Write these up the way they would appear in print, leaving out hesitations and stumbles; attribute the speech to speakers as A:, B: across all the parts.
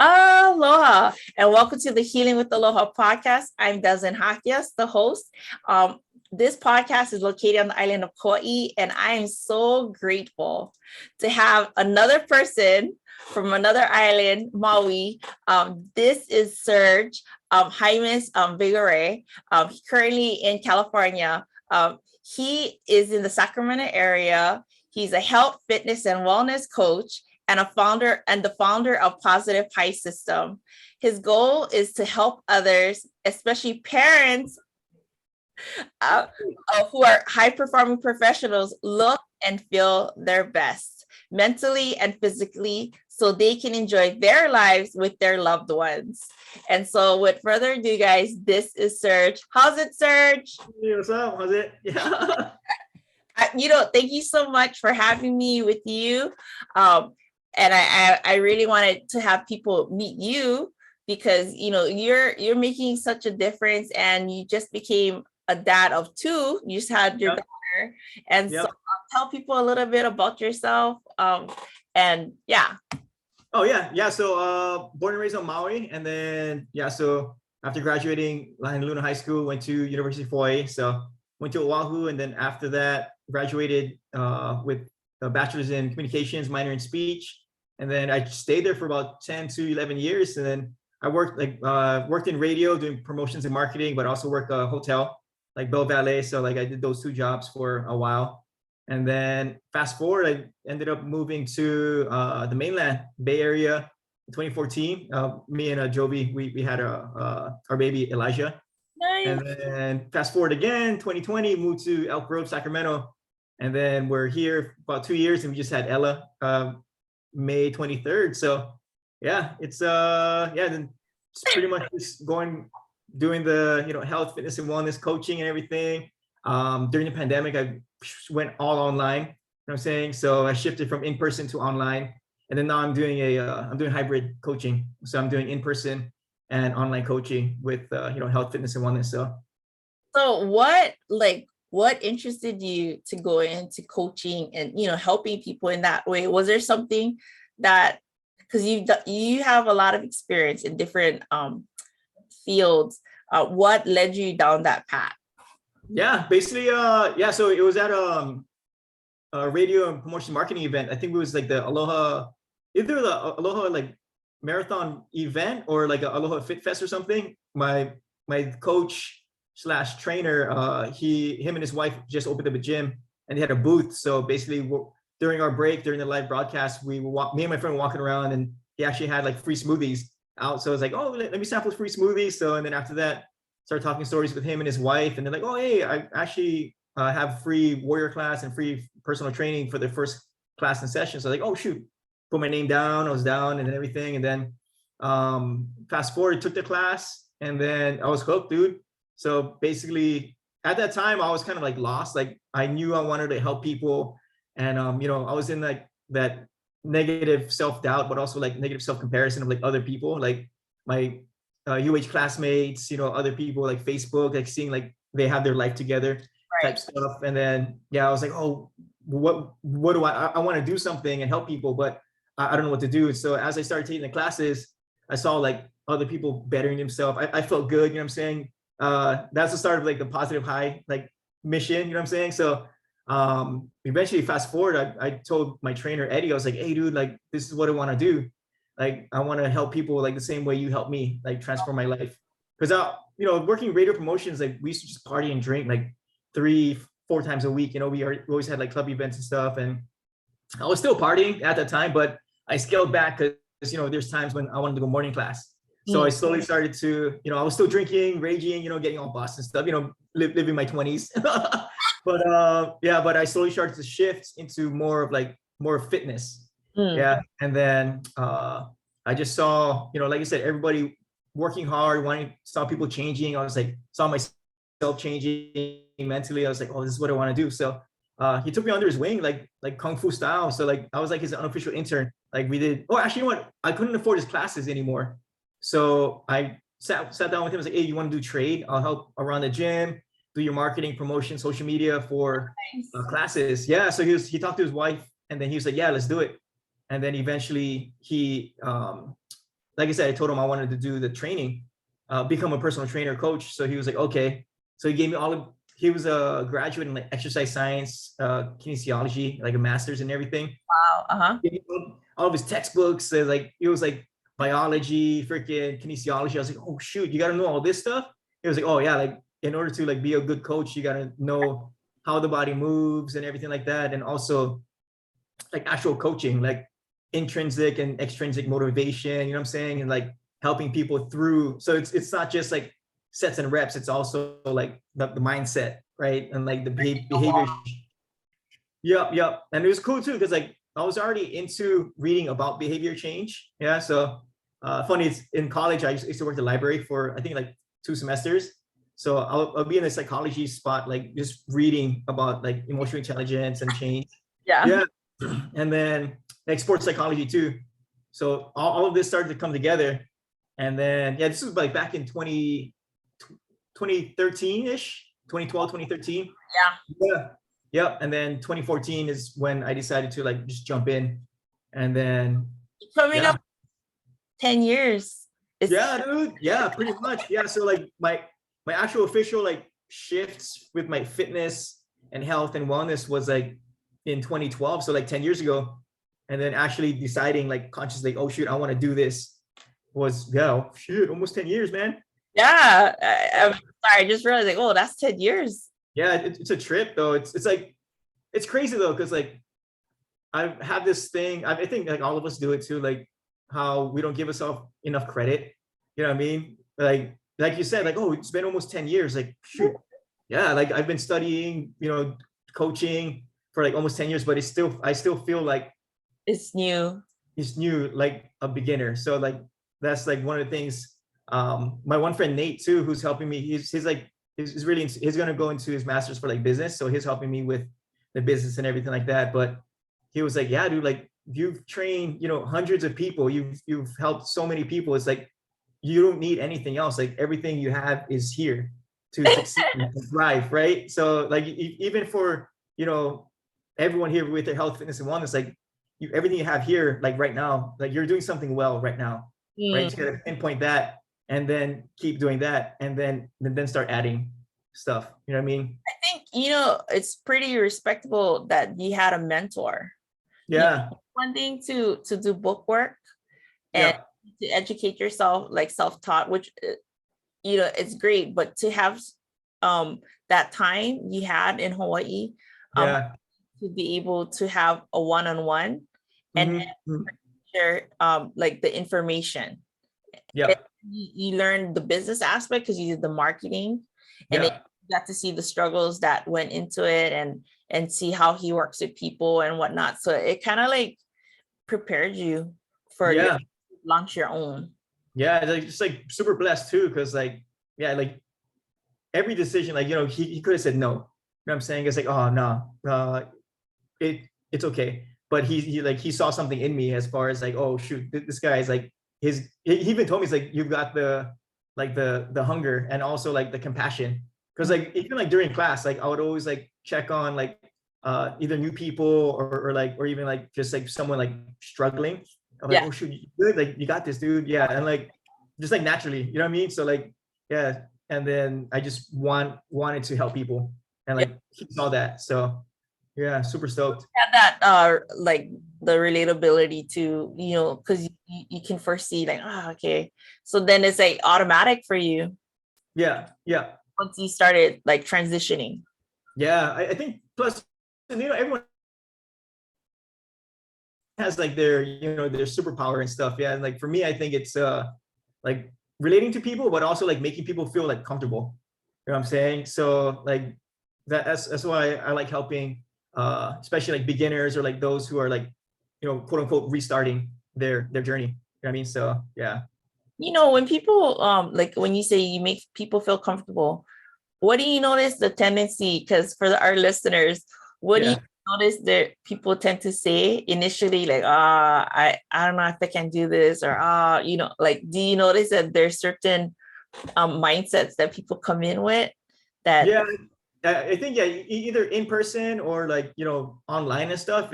A: Aloha, and welcome to the Healing with Aloha podcast. I'm Dozen Hakias, the host. This podcast is located on the island of Hawai'i, and I am so grateful to have another person from another island, Maui. This is Serge Jaimes Vigaray. Currently in California. He is in the Sacramento area. He's a health, fitness, and wellness coach and the founder of Positive High System. His goal is to help others, especially parents who are high-performing professionals, look and feel their best mentally and physically so they can enjoy their lives with their loved ones. And so with further ado, guys, this is Serge. How's it, Serge?
B: Hey, what's up? How's it? Yeah.
A: Thank you so much for having me with you. And I really wanted to have people meet you because, you're making such a difference, and you just became a dad of two. You just had your daughter. And so tell people a little bit about yourself. And yeah.
B: Oh, yeah. Yeah. So born and raised on Maui. And then, so after graduating in Luna High School, went to University of Hawaii. So went to Oahu. And then after that, graduated with a bachelor's in communications, minor in speech. And then I stayed there for about 10 to 11 years. And then I worked in radio doing promotions and marketing, but also worked a hotel like Bell Valet. So I did those two jobs for a while. And then fast forward, I ended up moving to the mainland Bay Area in 2014. Me and Jovi, we had our baby Elijah.
A: Nice.
B: And then fast forward again, 2020, moved to Elk Grove, Sacramento. And then we're here about 2 years, and we just had Ella May 23rd. So yeah, it's then it's pretty much just doing the health, fitness, and wellness coaching and everything. During the pandemic, I went all online. You know what I'm saying? So I shifted from in-person to online, and then now I'm doing I'm doing hybrid coaching. So I'm doing in-person and online coaching with health, fitness, and wellness.
A: So what interested you to go into coaching and helping people in that way? Was there something that, because you have a lot of experience in different fields, what led you down that path?
B: Yeah, basically, so it was at a radio and promotion marketing event. I think it was like the either the Aloha marathon event or like a Aloha Fit Fest or something. My coach / trainer, him and his wife just opened up a gym, and they had a booth. So basically, during our break, during the live broadcast, me and my friend were walking around, and he actually had free smoothies out. So I was like, oh, let me sample free smoothies. So, and then after that, started talking stories with him and his wife, and they're like, oh, hey, I actually have free warrior class and free personal training for the first class and session. So like, oh shoot, put my name down. I was down and everything. And then fast forward, took the class, and then I was hooked, dude. So basically, at that time, I was kind of lost. I knew I wanted to help people, and I was in that negative self-doubt, but also negative self-comparison of other people, my UH classmates, other people, Facebook, seeing they have their life together, type stuff. And then I was like, oh, what do I want to do something and help people, but I don't know what to do. So as I started taking the classes, I saw other people bettering themselves. I felt good, you know what I'm saying? That's the start of the Positive High mission, you know what I'm saying? So eventually, fast forward, I told my trainer Eddie, I was like, hey dude, this is what I want to do. I want to help people the same way you helped me transform my life. Because working radio promotions, we used to just party and drink 3-4 times a week. We always had club events and stuff, and I was still partying at that time, but I scaled back because there's times when I wanted to go morning class. So I slowly started to, I was still drinking, raging, getting all boss and stuff, living my 20s. But I slowly started to shift into more of fitness. Yeah. And then I just saw, like I said, everybody working hard, saw people changing. I was saw myself changing mentally. I was like, oh, this is what I want to do. So he took me under his wing, like Kung Fu style. So I was his unofficial intern. We did, actually, you know what? I couldn't afford his classes anymore. So I sat down with him. I was like, hey, you want to do trade? I'll help around the gym, do your marketing, promotion, social media for classes. Yeah. So he talked to his wife, and then he was like, yeah, let's do it. And then eventually he like I said, I told him I wanted to do the training, become a personal trainer coach. So he was like, okay. So he gave me he was a graduate in like exercise science, kinesiology, like a master's and everything.
A: Wow. Uh-huh.
B: Gave me all of his textbooks. Like it was like biology, freaking kinesiology. I was like, oh shoot, you got to know all this stuff. It was like, oh yeah, like in order to like be a good coach, you got to know how the body moves and everything like that. And also like actual coaching, like intrinsic and extrinsic motivation, you know what I'm saying? And like helping people through. So it's not just like sets and reps, it's also like the mindset, right? And like the behavior. Yep. And it was cool too, because like I was already into reading about behavior change. Yeah. So funny, it's in college, I used to work at the library for I think like 2 semesters. So I'll be in a psychology spot, like just reading about like emotional intelligence and change.
A: Yeah.
B: And then like sports psychology too. So all of this started to come together. And then, yeah, this was like back in 2013-ish, 2012, 2013. Yeah. Yep. And then 2014 is when I decided to like just jump in. And then
A: Coming up 10 years.
B: Yeah, dude. Yeah, pretty much. Yeah. So like my actual official like shifts with my fitness and health and wellness was like in 2012. So like 10 years ago. And then actually deciding like consciously, oh shoot, I want to do this was almost 10 years, man.
A: Yeah. I'm sorry, I just realized like, oh, that's 10 years.
B: Yeah, it's a trip though. It's like, it's crazy though, because like I have this thing, I think like all of us do it too, like how we don't give ourselves enough credit. You know what I mean? Like you said, like, oh, it's been almost 10 years. Like, shoot. Yeah, like I've been studying, coaching for like almost 10 years, but I still feel like
A: it's new,
B: like a beginner. So like, that's like one of the things, my one friend, Nate too, who's helping me, he's going to go into his master's for like business. So he's helping me with the business and everything like that. But he was like, yeah, dude, like you've trained, hundreds of people, you've helped so many people. It's like, you don't need anything else. Like everything you have is here to succeed and thrive. Right. So like, even for, everyone here with their health, fitness, and wellness, like everything you have here, like right now, like you're doing something well right now. Right. You gotta pinpoint that and then keep doing that. And then start adding stuff. You know what I mean?
A: I think, it's pretty respectable that you had a mentor.
B: Yeah.
A: One thing to do book work and to educate yourself, like self-taught, which, it's great, but to have that time you had in Hawaii, to be able to have a one-on-one and share like the information.
B: Yeah.
A: You learn the business aspect because you did the marketing, and then you got to see the struggles that went into it and see how he works with people and whatnot. So it kind of like prepared you for launch your own.
B: Yeah, like just like super blessed too, because like like every decision, like he could have said no. You know what I'm saying? It's like, oh no, it's okay. But he saw something in me as far as like, oh shoot, this guy is like he even told me, it's like, you've got the hunger and also like the compassion. Because like even like during class, like I would always like check on like either new people or even like just like someone like struggling. I'm like, oh shoot, you good? Like you got this, dude. Yeah. And like just like naturally, you know what I mean? So like, yeah. And then I just wanted to help people, and like he saw that. So yeah, super stoked.
A: Had that like the relatability to, because you can foresee like, okay. So then it's like automatic for you.
B: Yeah.
A: Once you started like transitioning.
B: Yeah, I think plus, everyone has like their their superpower and stuff. Yeah, and like for me, I think it's like relating to people, but also like making people feel like comfortable. You know what I'm saying? So like that's why I like helping, especially like beginners or like those who are like quote unquote restarting their journey. You know what I mean? So yeah.
A: When people like when you say you make people feel comfortable, what do you notice the tendency? Because for our listeners, what do you notice that people tend to say initially, like, I don't know if I can do this, or like, do you notice that there's certain mindsets that people come in with that?
B: Yeah, I think either in person or like online and stuff.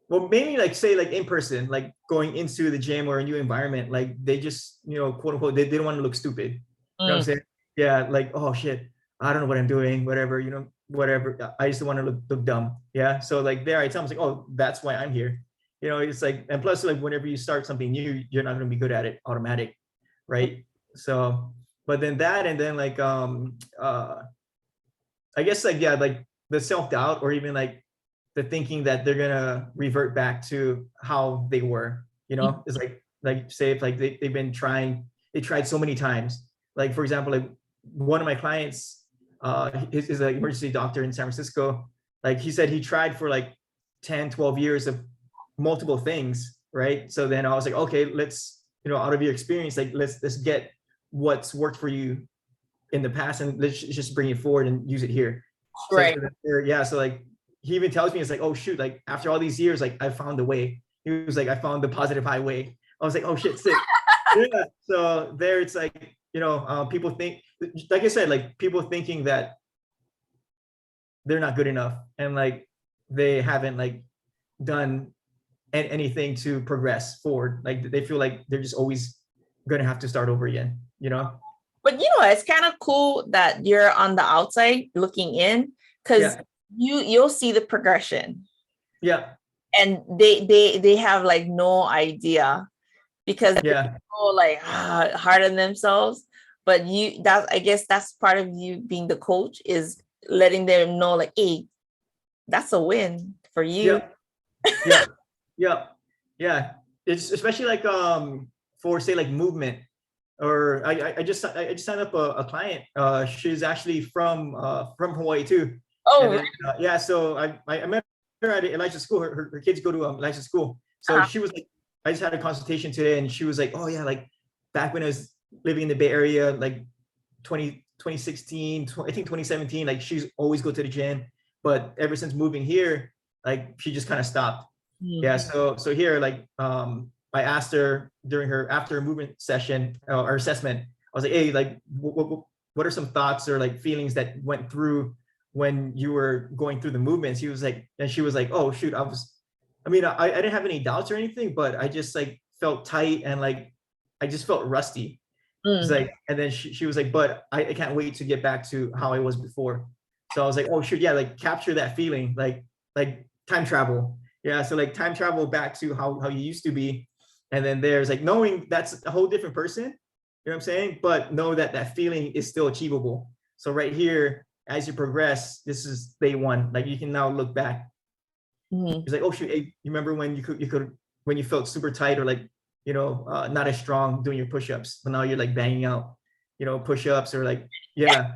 B: well, mainly like say like in person, like going into the gym or a new environment, like they just, quote unquote, they didn't want to look stupid. You know what I'm saying? Yeah, like, oh shit, I don't know what I'm doing, whatever, whatever. I just want to look dumb. Yeah. So like there I tell them, like, oh, that's why I'm here. It's like, and plus like whenever you start something new, you're not gonna be good at it automatic, right? So, but then that, and then like I guess like, yeah, like the self-doubt, or even like the thinking that they're gonna revert back to how they were, it's like say if like they've been trying, they tried so many times. Like for example, like one of my clients is an emergency doctor in San Francisco. Like he said he tried for like 10, 12 years of multiple things, right? So then I was like, okay, let's, out of your experience, like let's get what's worked for you in the past, and let's just bring it forward and use it here.
A: Right.
B: So, yeah. So like he even tells me, it's like, oh shoot, like after all these years, like I found a way. He was like, I found the positive highway. I was like, oh shit, sick. Yeah. So there, it's like, people think, like I said, like people thinking that they're not good enough, and like they haven't like done anything to progress forward. Like they feel like they're just always gonna have to start over again.
A: But it's kind of cool that you're on the outside looking in, because you'll see the progression.
B: Yeah.
A: And they have like no idea, because they're so like hard on themselves. But I guess that's part of you being the coach, is letting them know like, hey, that's a win for you.
B: Yeah. It's especially like for say like movement, or I just signed up a client. She's actually from Hawaii too.
A: Oh,
B: then, yeah. So I met her at Elijah school. Her kids go to Elijah school. So she was like, I just had a consultation today, and she was like, oh yeah, like back when I was living in the Bay Area, like 2016, I think 2017, like she's always go to the gym, but ever since moving here, like she just kind of stopped. Yeah. So here, like I asked her during her after movement session or assessment, I was like, hey, like what are some thoughts or like feelings that went through when you were going through the movements? She was like, oh shoot, I didn't have any doubts or anything, but I just like felt tight, and like I just felt rusty. It's like, and then she was like, but I can't wait to get back to how I was before. So I was like, oh shoot, yeah, like capture that feeling, like time travel. Yeah. So like time travel back to how you used to be. And then there's like knowing that's a whole different person, you know what I'm saying? But know that that feeling is still achievable. So right here, as you progress, this is day one. Like you can now look back. It's like, oh shoot, hey, you remember when you could when you felt super tight, or like, not as strong doing your push-ups, but now you're like banging out, push-ups, or like, yeah.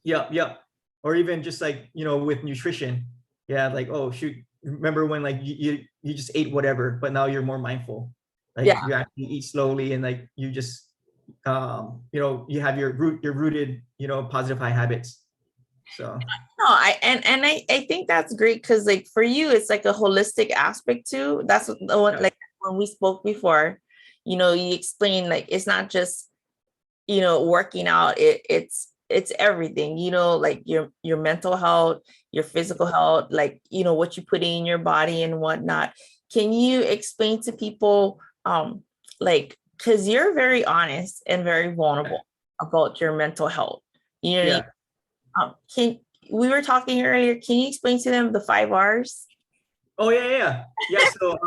B: Yep. Or even just like, with nutrition. Yeah. Like, oh shoot, remember when like you just ate whatever, but now you're more mindful. Like you actually eat slowly, and like you just you have you're rooted, positive high habits. So
A: no, I think that's great, because like for you, it's like a holistic aspect too. That's the one, like when we spoke before, you explained like it's not just working out, it's everything, like your mental health, your physical health, like what you put in your body and whatnot. Can you explain to people like, because you're very honest and very vulnerable about your mental health, we were talking earlier, can you explain to them the 5 R's?
B: Oh yeah. So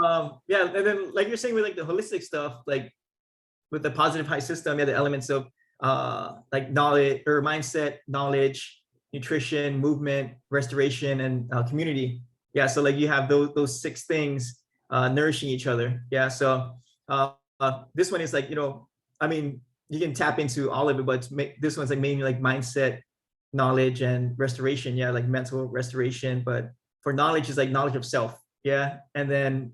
B: and then like you're saying with like the holistic stuff, like with the positive high system, the elements of like knowledge or mindset, knowledge, nutrition, movement, restoration, and community. Yeah. So like you have those 6 things nourishing each other. Yeah. So this one is like, you can tap into all of it, but this one's like mainly like mindset, knowledge, and restoration. Yeah. Like mental restoration. But for knowledge is like knowledge of self. Yeah. And then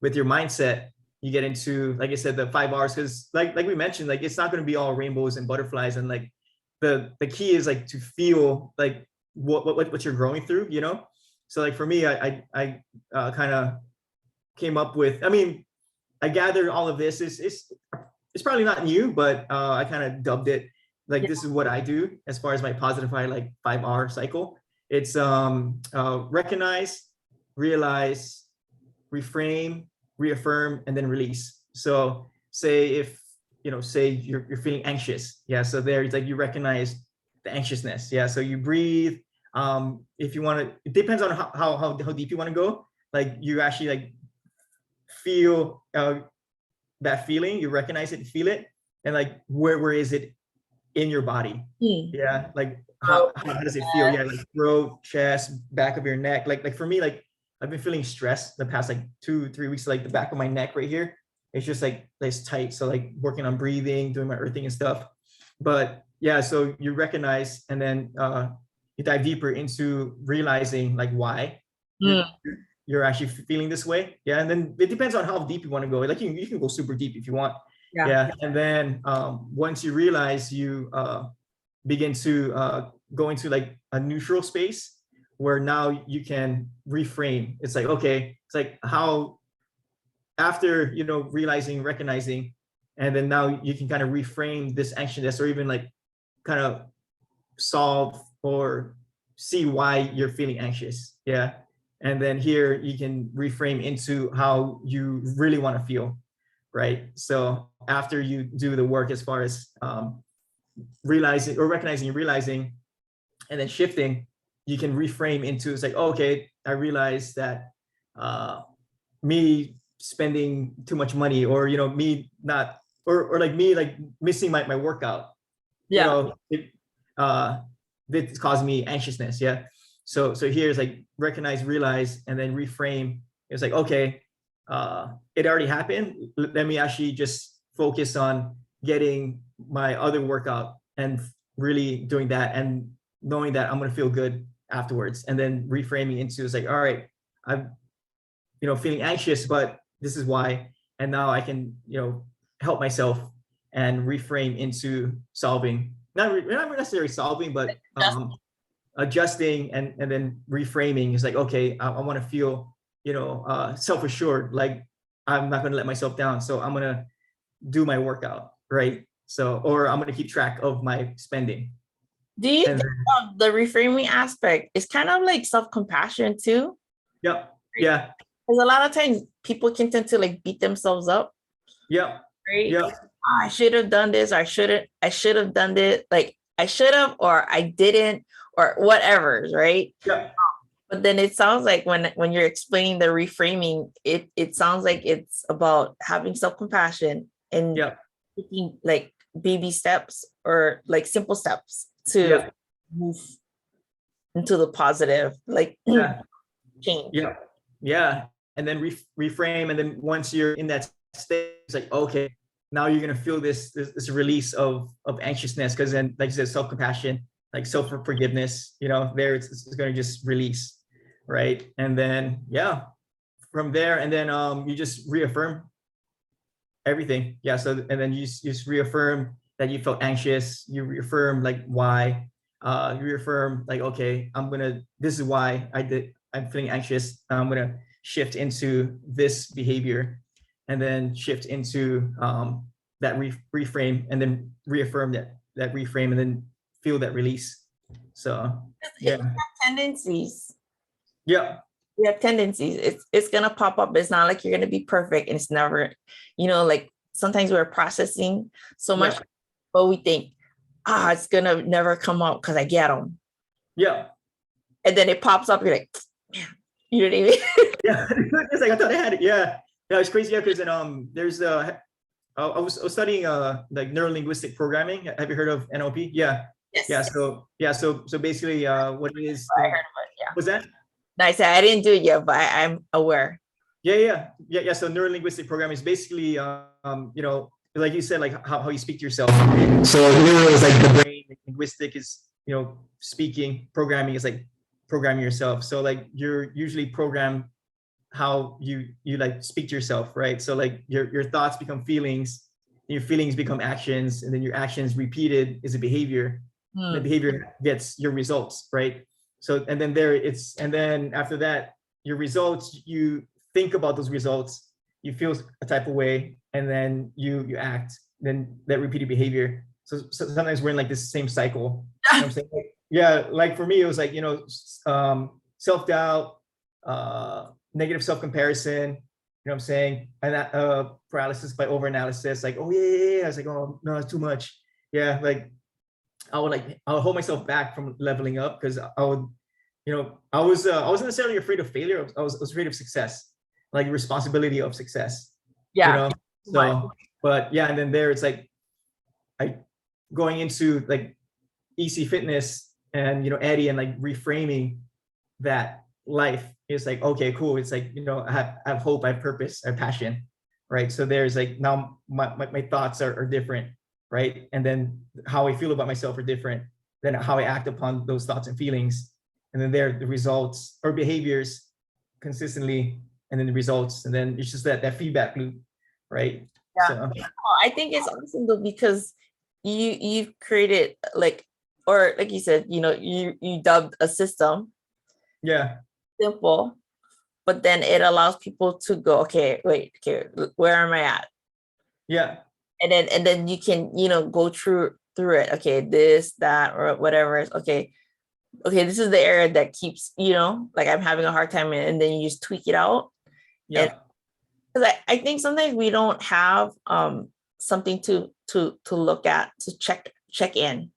B: with your mindset, you get into, like I said, the 5 R's, because like we mentioned, like it's not going to be all rainbows and butterflies, and like the key is like to feel like what you're growing through, So like for me, I kind of came up with, I gathered all of this. It's probably not new, but I kind of dubbed it like this is what I do as far as my positive high, like 5 R cycle. It's recognize, realize, reframe, reaffirm, and then release. So say if, say you're feeling anxious. Yeah. So there it's like you recognize the anxiousness. Yeah. So you breathe. If you want to, it depends on how deep you want to go. Like you actually like feel that feeling, you recognize it, feel it, and like where is it in your body? Yeah. Like how does it feel? Yeah. Like throat, chest, back of your neck. Like for me, like I've been feeling stressed the past like 2-3 weeks. Like the back of my neck right here, it's just like it's tight. So like working on breathing, doing my earthing and stuff. But yeah, so you recognize, and then you dive deeper into realizing like why you're actually feeling this way. Yeah. And then it depends on how deep you want to go. Like you can go super deep if you want. Yeah. And then once you realize, you begin to go into like a neutral space where now you can reframe. It's like, okay, it's like how after, realizing, recognizing, and then now you can kind of reframe this anxiousness, or even like kind of solve or see why you're feeling anxious. Yeah. And then here you can reframe into how you really want to feel. Right. So after you do the work as far as realizing or recognizing and realizing, and then shifting, you can reframe into, it's like, okay, I realize that me spending too much money, or me not, or like me like missing my workout, it's causing me anxiousness. Yeah. So here's like recognize, realize, and then reframe. It's like, okay, it already happened. Let me actually just focus on getting my other workout and really doing that, and knowing that I'm going to feel good afterwards. And then reframing into, it's like, all right, I'm, feeling anxious, but this is why. And now I can, help myself and reframe into solving, not necessarily solving, but adjusting, and then reframing is like, okay, I want to feel, self-assured, like I'm not going to let myself down. So I'm going to do my workout. Right. So, or I'm going to keep track of my spending.
A: Do you think the reframing aspect is kind of like self-compassion too?
B: Yep. Yeah.
A: Because a lot of times people can tend to like beat themselves up.
B: Yeah.
A: Right.
B: Yeah.
A: I should have done this. I should have done this. Like I should have, or I didn't, or whatever. Right.
B: Yeah.
A: But then it sounds like when you're explaining the reframing, it sounds like it's about having self-compassion and taking like baby steps, or like simple steps to move into the positive, like change.
B: Yeah. Yeah. And then reframe. And then once you're in that state, it's like, okay, now you're going to feel this release of anxiousness. Cause then, like you said, self-compassion, like self-forgiveness, there it's going to just release. Right. And then, from there, and then you just reaffirm everything. Yeah. So, and then you just reaffirm that you felt anxious. You reaffirm like why, you reaffirm like, okay, this is why I'm feeling anxious. I'm going to shift into this behavior, and then shift into that reframe, and then reaffirm that reframe, and then feel that release. So
A: yeah. Tendencies.
B: Yeah.
A: We have tendencies. It's gonna pop up. It's not like you're gonna be perfect, and it's never, like sometimes we're processing so much, but we think, it's gonna never come up because I get them.
B: Yeah.
A: And then it pops up. You're like, man, you know what I mean?
B: Yeah. It's like I thought I had it. Yeah. Yeah. It's crazy. Yeah. Because there's I was studying like neurolinguistic programming. Have you heard of NLP? Yeah. Yes. Yeah. So basically, what it is?
A: I heard of it. Yeah.
B: Was that?
A: Nice. I didn't do it yet, but I'm aware.
B: Yeah. So neurolinguistic programming is basically, like you said, like how you speak to yourself. So neuro is like the brain. Linguistic is, speaking. Programming is like programming yourself. So like you're usually programmed how you like speak to yourself, right? So like your thoughts become feelings, your feelings become actions, and then your actions repeated is a behavior. The behavior gets your results, right? So, and then after that, your results, you think about those results, you feel a type of way, and then you act, then that repeated behavior. So sometimes we're in like this same cycle. You know what I'm saying? Like for me, it was like, self-doubt, negative self-comparison, you know what I'm saying? And that paralysis by over-analysis, like, oh yeah. I was like, oh no, it's too much. Yeah, like I would hold myself back from leveling up because I would, I wasn't necessarily afraid of failure. I was afraid of success, like the responsibility of success.
A: Yeah.
B: So, but yeah, and then there it's like I going into like EC Fitness and Eddie and like reframing that life is like, okay, cool. It's like, I have hope, I have purpose, I have passion, right? So there's like now my thoughts are different, right? And then how I feel about myself are different than how I act upon those thoughts and feelings. And then there are the results or behaviors consistently, and then the results, and then it's just that feedback loop, right?
A: Yeah.
B: So,
A: I think it's awesome though, because you've created or like you said, you dubbed a system.
B: Yeah.
A: Simple, but then it allows people to go, okay, wait, okay, where am I at?
B: Yeah.
A: And then you can, go through it. Okay, this, that, or whatever. Okay, this is the area that keeps, like I'm having a hard time in, and then you just tweak it out.
B: Yeah.
A: Because I think sometimes we don't have something to look at, to check in.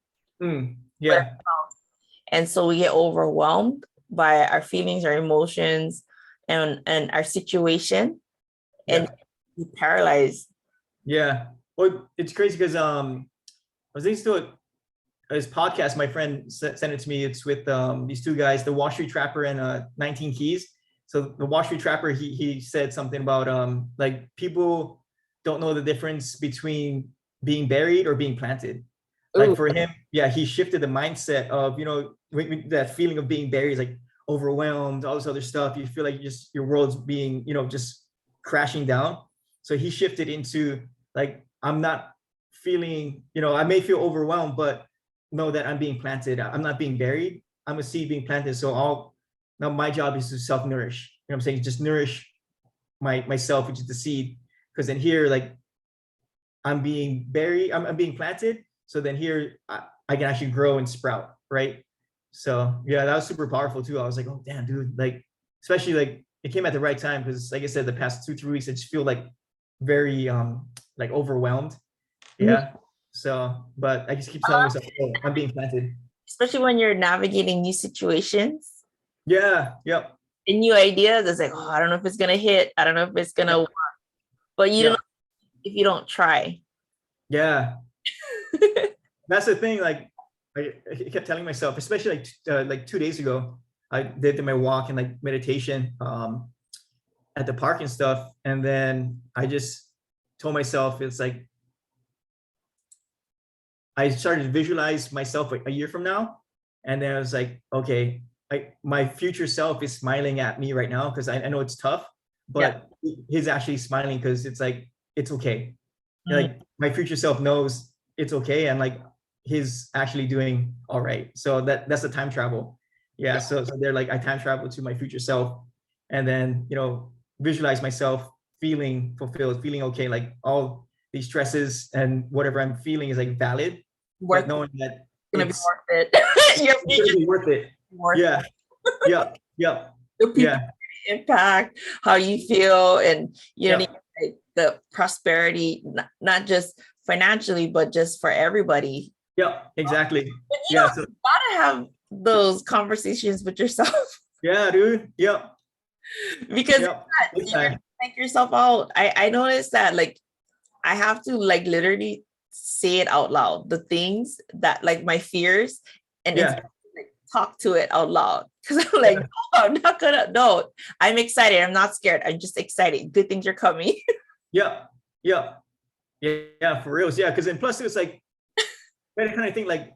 B: Yeah.
A: And so we get overwhelmed by our feelings, our emotions, and our situation, and we paralyzed.
B: Yeah. Well, it's crazy because I was listening to his podcast. My friend sent it to me. It's with these two guys, the Wall Street Trapper and 19 Keys. So the Wall Street Trapper, he said something about like people don't know the difference between being buried or being planted. Like for him, yeah, he shifted the mindset of, that feeling of being buried is like overwhelmed, all this other stuff. You feel like your world's being, just crashing down. So he shifted into like, I'm not feeling, I may feel overwhelmed, but know that I'm being planted. I'm not being buried. I'm a seed being planted. So now my job is to self-nourish. You know what I'm saying? Just nourish myself, which is the seed. Because then here, like I'm being buried, I'm being planted. So then here I can actually grow and sprout, right? So yeah, that was super powerful too. I was like, oh damn, dude, like especially like it came at the right time because like I said, the past 2-3 weeks I just feel like very like overwhelmed. Yeah. So but I just keep telling myself, oh, I'm being planted.
A: Especially when you're navigating new situations.
B: Yeah. Yep.
A: And new ideas. It's like, oh, I don't know if it's gonna hit. I don't know if it's gonna work. But you don't know if you don't try.
B: Yeah. That's the thing. Like I kept telling myself, especially like 2 days ago, I did my walk and like meditation at the park and stuff. And then I just told myself, it's like, I started to visualize myself like a year from now. And then I was like, okay, my future self is smiling at me right now because I know it's tough, but he's actually smiling because it's like, it's okay. Like my future self knows it's okay. And like, he's actually doing all right. So that's the time travel. Yeah. So they're like, I time travel to my future self and then, visualize myself feeling fulfilled, feeling okay. Like all these stresses and whatever I'm feeling is like valid, but knowing that
A: it's gonna be worth it. Your future
B: be worth it. Yeah. Yeah. Yeah.
A: The people impact how you feel and the prosperity, not just financially, but just for everybody.
B: Yeah, exactly.
A: You gotta have those conversations with yourself.
B: Yeah, dude. Yep.
A: Because you're gonna take yourself out. I noticed that like I have to like literally say it out loud, the things that like my fears, and it's like, talk to it out loud. Because I'm like, no, I'm not gonna. No, I'm excited. I'm not scared. I'm just excited. Good things are coming.
B: Yeah. For real. Yeah, because then plus it's like that kind of thing. Like,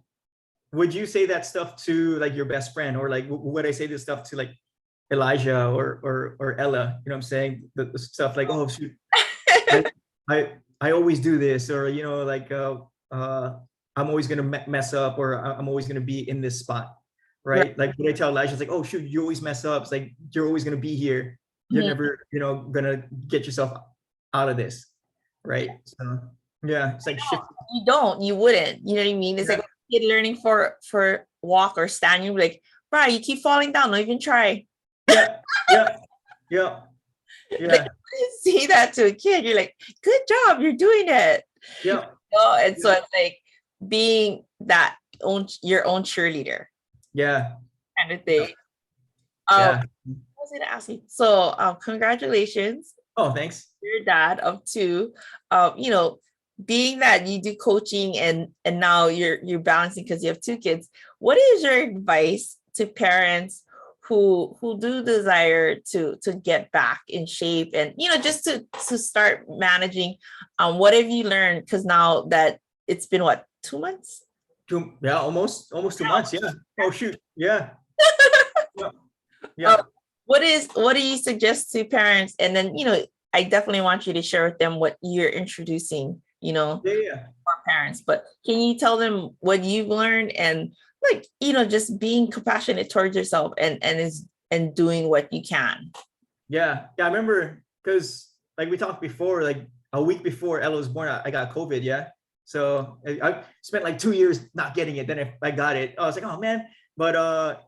B: would you say that stuff to like your best friend, or like would I say this stuff to like Elijah or Ella? You know what I'm saying? The stuff like, oh shoot, I always do this, or like I'm always gonna mess up, or I'm always gonna be in this spot, right? Like when I tell Elijah, it's like, oh shoot, you always mess up. It's like you're always gonna be here. You're never, gonna get yourself out of this, right? So yeah, it's like
A: you wouldn't. You know what I mean? It's like a kid learning for walk or stand. You're like, bro, you keep falling down. Don't even try.
B: Yeah. Yeah.
A: Like
B: Yeah.
A: you see that to a kid, you're like, good job, you're doing it.
B: Yeah.
A: And so it's like being that your own cheerleader
B: Yeah.
A: kind of thing.
B: Yeah.
A: I was gonna ask you. So congratulations,
B: Oh, thanks.
A: you're a dad of two. Being that you do coaching and now you're balancing because you have two kids. What is your advice to parents who do desire to get back in shape and just to start managing? What have you learned? Because now that it's been what, 2 months?
B: Yeah, almost 2 months. Yeah. Oh shoot. Yeah. Yeah.
A: Uh,
B: Yeah.
A: what do you suggest to parents? And then, I definitely want you to share with them what you're introducing,
B: Yeah. Yeah.
A: for parents. But can you tell them what you've learned and like, just being compassionate towards yourself and doing what you can?
B: Yeah. I remember because like we talked before, like a week before Ella was born, I got COVID. Yeah. So I spent like 2 years not getting it. Then I got it. I was like, oh man. But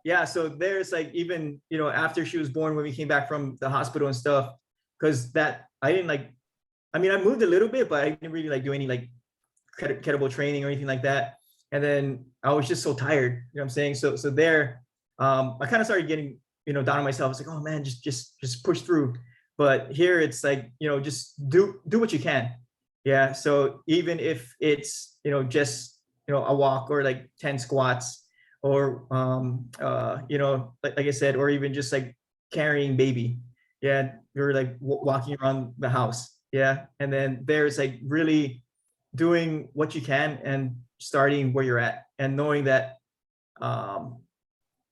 B: yeah, so there's like even after she was born, when we came back from the hospital and stuff, because that I didn't like. I mean, I moved a little bit, but I didn't really like do any like kettlebell training or anything like that. And then I was just so tired. You know what I'm saying? So there, I kind of started getting down on myself. I was like, oh man, just push through. But here it's like just do what you can. Yeah. So even if it's just a walk or like 10 squats or like I said, or even just like carrying baby. Yeah, you're like walking around the house. Yeah, and then there's like really doing what you can and starting where you're at and knowing that um,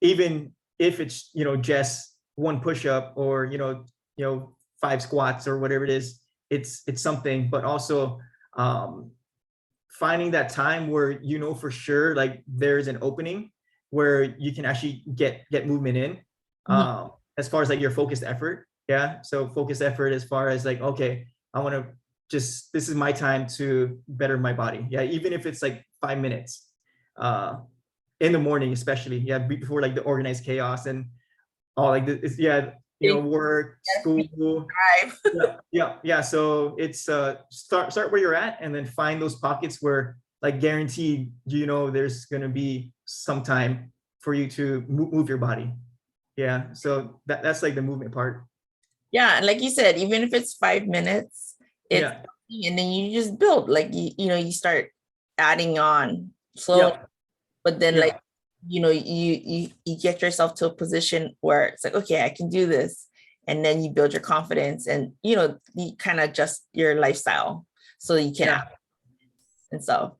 B: even if it's just one push-up or five squats or whatever it is, it's something. But also finding that time where for sure like there's an opening where you can actually get movement in as far as like your focused effort. Yeah, so focused effort as far as like, okay, I want to this is my time to better my body. Yeah, even if it's like 5 minutes in the morning, especially. Yeah, before like the organized chaos and all like this. Yeah, work, school. Yeah. So it's start where you're at and then find those pockets where like guaranteed there's gonna be some time for you to move your body. Yeah, so that's like the movement part.
A: Yeah, and like you said, even if it's 5 minutes, it's and then you just build like you start adding on slowly. But then like you get yourself to a position where it's like, okay, I can do this, and then you build your confidence and you kind of adjust your lifestyle so you can and so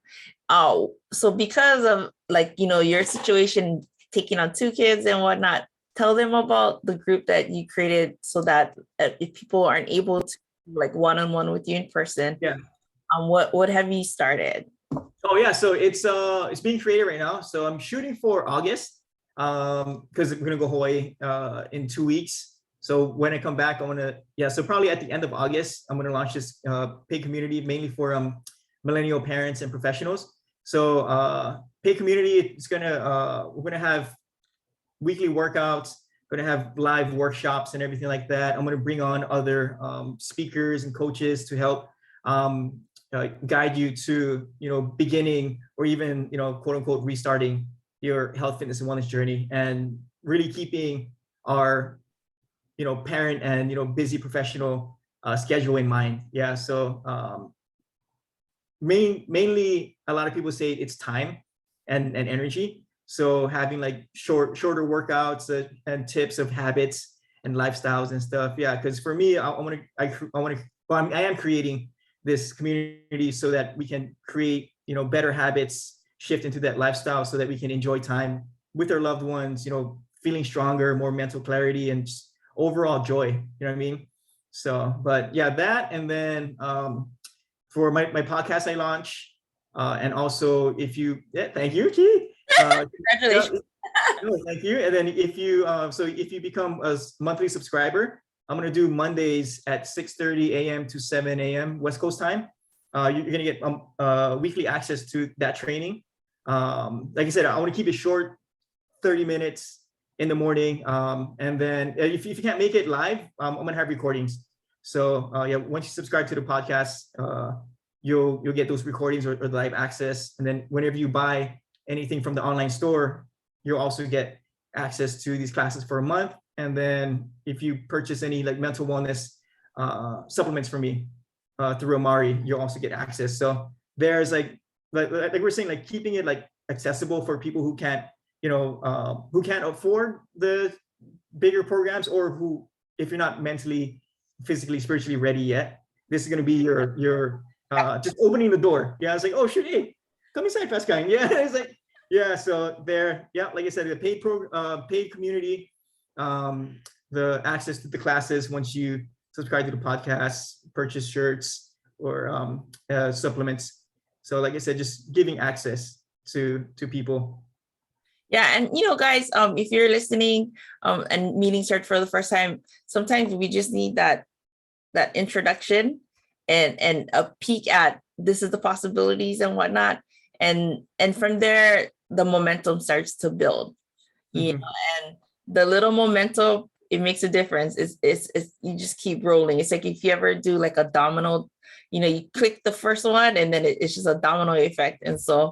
A: so because of like your situation, taking on two kids and whatnot, tell them about the group that you created so that if people aren't able to like one-on-one with you in person, what have you started?
B: Oh yeah, so it's being created right now. So I'm shooting for August because we're gonna go Hawaii in 2 weeks. So when I come back, I want to so probably at the end of August, I'm gonna launch this paid community mainly for millennial parents and professionals. So paid community, it's gonna we're gonna have weekly workouts, gonna have live workshops and everything like that. I'm gonna bring on other speakers and coaches to help guide you to beginning or even quote unquote restarting your health, fitness, and wellness journey, and really keeping our parent and busy professional schedule in mind. Yeah, so mainly a lot of people say it's time and energy. So having like shorter workouts and tips of habits and lifestyles and stuff. Yeah, because for me, I am creating this community so that we can create better habits, shift into that lifestyle so that we can enjoy time with our loved ones, feeling stronger, more mental clarity, and just overall joy. You know what I mean? So, but yeah, that, and then for my podcast I launch, and also if you thank you, Chi.
A: Congratulations.
B: Thank you. And then if you if you become a monthly subscriber, I'm gonna do Mondays at 6:30 a.m. to 7 a.m. West Coast time. You're gonna get weekly access to that training. Like I said, I want to keep it short, 30 minutes, in the morning. And then if you can't make it live, I'm gonna have recordings. So yeah, once you subscribe to the podcast, you'll get those recordings or live access. And then whenever you buy anything from the online store, you'll also get access to these classes for a month. And then if you purchase any like mental wellness supplements from me through Amari, you'll also get access. So there's like we're saying, like keeping it like accessible for people who can't, who can't afford the bigger programs, or who, if you're not mentally, physically, spiritually ready yet, this is going to be your just opening the door. Yeah, it's like, oh shit, hey, come inside, fast guy. Yeah, it's like, yeah. So there, yeah, like I said, the paid community, the access to the classes once you subscribe to the podcast, purchase shirts or supplements. So like I said, just giving access to people.
A: Yeah, and guys, if you're listening and meeting Serge for the first time, sometimes we just need that introduction and a peek at this is the possibilities and whatnot, and from there the momentum starts to build. And the little momentum, it makes a difference. It's you just keep rolling. It's like if you ever do like a domino, you click the first one and then it's just a domino effect. And so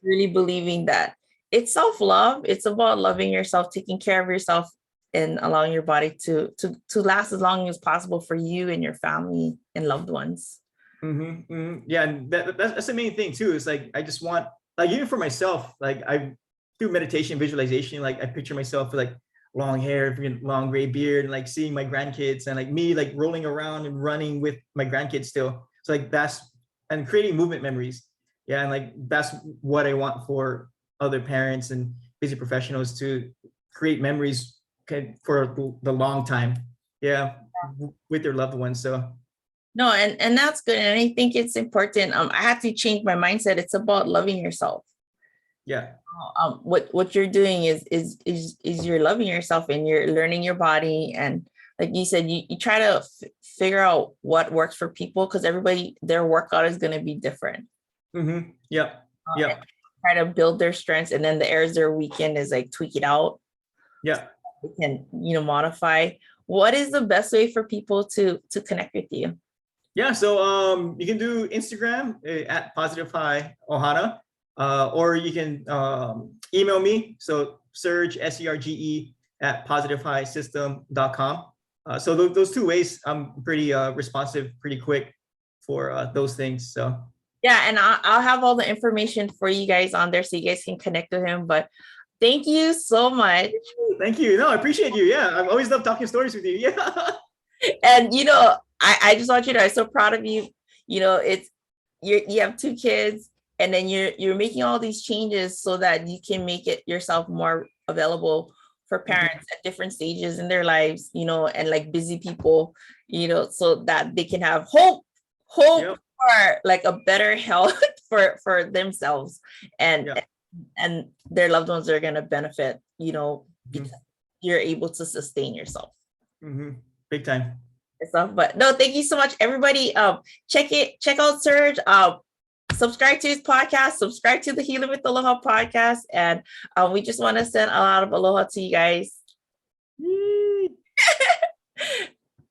A: really believing that it's self-love. It's about loving yourself, taking care of yourself, and allowing your body to last as long as possible for you and your family and loved ones.
B: Yeah, and that's the main thing too. It's like I just want, like, even for myself, like I do meditation, visualization. Like I picture myself with like long hair, long gray beard, and like seeing my grandkids, and like me like rolling around and running with my grandkids still. So like and creating movement memories. Yeah, and like that's what I want for other parents and busy professionals, to create memories for the long time. Yeah, with their loved ones. So
A: no, and that's good. And I think it's important. I had to change my mindset. It's about loving yourself.
B: Yeah.
A: What you're doing is you're loving yourself, and you're learning your body. And like you said, you try to figure out what works for people, because everybody, their workout is going to be different.
B: Yeah.
A: Try to build their strengths, and then the areas they're weak in is like tweak it out.
B: Yeah.
A: So they can modify. What is the best way for people to connect with you?
B: Yeah, so you can do Instagram at Positive High Ohana, or you can email me. So Serge, SERGE at positivehighsystem.com. So those two ways, I'm pretty responsive, pretty quick for those things. So
A: yeah, and I'll have all the information for you guys on there so you guys can connect with him. But thank you so much.
B: Thank you. No, I appreciate you. Yeah, I've always loved talking stories with you. Yeah.
A: And I just want you to know, I'm so proud of you. It's you have 2 kids, and then you're making all these changes so that you can make it yourself more available for parents at different stages in their lives, and like busy people, so that they can have hope for like a better health for themselves and their loved ones are going to benefit, because you're able to sustain yourself.
B: Big time.
A: But no, thank you so much, everybody. Check out Serge. Subscribe to his podcast, subscribe to the Healing with Aloha podcast, and we just want to send a lot of aloha to you guys.
B: Yay.